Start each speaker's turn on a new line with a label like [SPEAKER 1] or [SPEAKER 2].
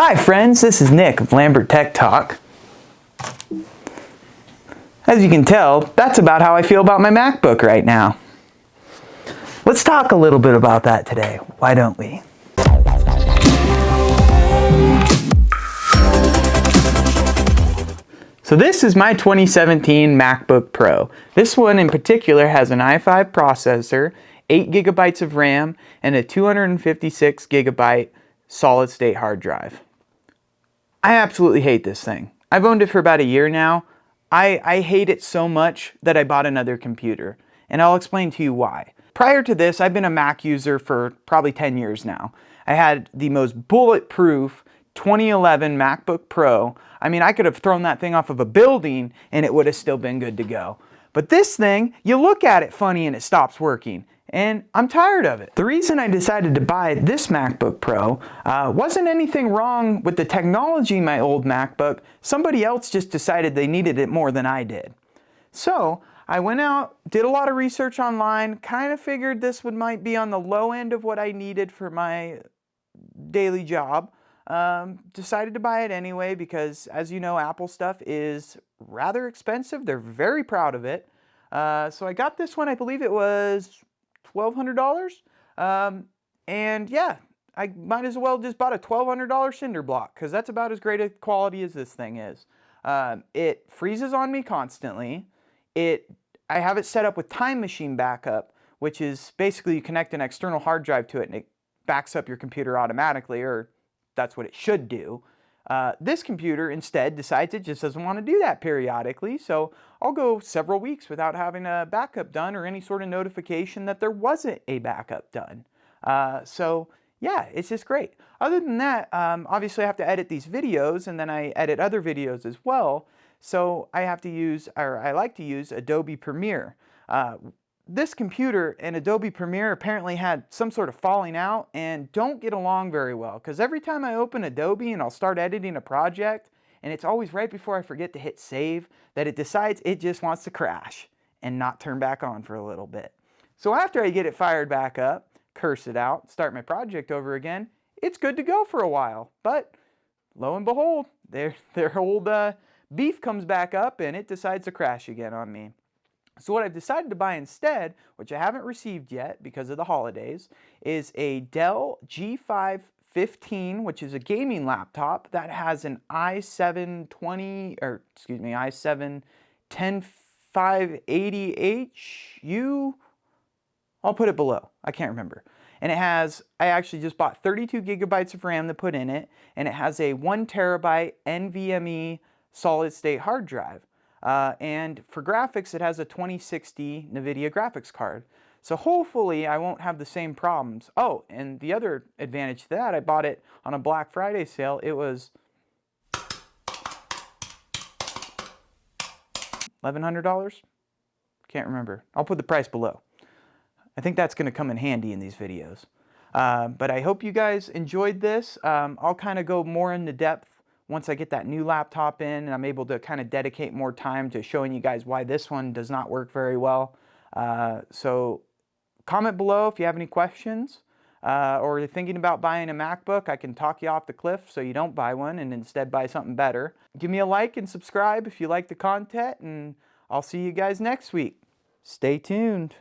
[SPEAKER 1] Hi friends, this is Nick of Lambert Tech Talk. As you can tell, that's about how I feel about my MacBook right now. Let's talk a little bit about that today, why don't we? So this is my 2017 MacBook Pro. This one in particular has an i5 processor, 8 gigabytes of RAM, and a 256 gigabyte solid state hard drive. I absolutely hate this thing. I've owned it for about a year now. I hate it so much that I bought another computer, and I'll explain to you why. Prior to this, I've been a Mac user for probably 10 years now. I had the most bulletproof 2011 MacBook Pro. I mean, I could have thrown that thing off of a building and it would have still been good to go. But this thing, you look at it funny and it stops working. And I'm tired of it. The reason I decided to buy this MacBook Pro wasn't anything wrong with the technology in my old MacBook. Somebody else just decided they needed it more than I did. So I went out, did a lot of research online, kind of figured this might be on the low end of what I needed for my daily job. Decided to buy it anyway because, as you know, Apple stuff is rather expensive. They're very proud of it. So I got this one, I believe it was $1,200. And yeah, I might as well just bought a $1,200 cinder block because that's about as great a quality as this thing is. It freezes on me constantly. I have it set up with Time Machine backup, which is basically you connect an external hard drive to it and it backs up your computer automatically, or that's what it should do. This computer instead decides it just doesn't want to do that periodically, so I'll go several weeks without having a backup done or any sort of notification that there wasn't a backup done. So yeah, it's just great. Other than that, obviously I have to edit these videos and then I edit other videos as well, so I like to use Adobe Premiere. This computer and Adobe Premiere apparently had some sort of falling out and don't get along very well, because every time I open Adobe and I'll start editing a project, and it's always right before I forget to hit save, that it decides it just wants to crash and not turn back on for a little bit. So after I get it fired back up, curse it out, start my project over again, it's good to go for a while. But lo and behold, their old beef comes back up and it decides to crash again on me. So what I've decided to buy instead, which I haven't received yet because of the holidays, is a Dell G5 15, which is a gaming laptop that has an i7-10580HU. I'll put it below. I can't remember. And I actually just bought 32 gigabytes of RAM to put in it, and it has a 1 terabyte NVMe solid state hard drive. And for graphics, it has a 2060 NVIDIA graphics card. So hopefully I won't have the same problems. Oh, and the other advantage to that, I bought it on a Black Friday sale. It was $1,100? Can't remember. I'll put the price below. I think that's going to come in handy in these videos. But I hope you guys enjoyed this. I'll kind of go more into depth once I get that new laptop in and I'm able to kind of dedicate more time to showing you guys why this one does not work very well. So comment below if you have any questions, or you're thinking about buying a MacBook. I can talk you off the cliff so you don't buy one and instead buy something better. Give me a like and subscribe if you like the content, and I'll see you guys next week. Stay tuned.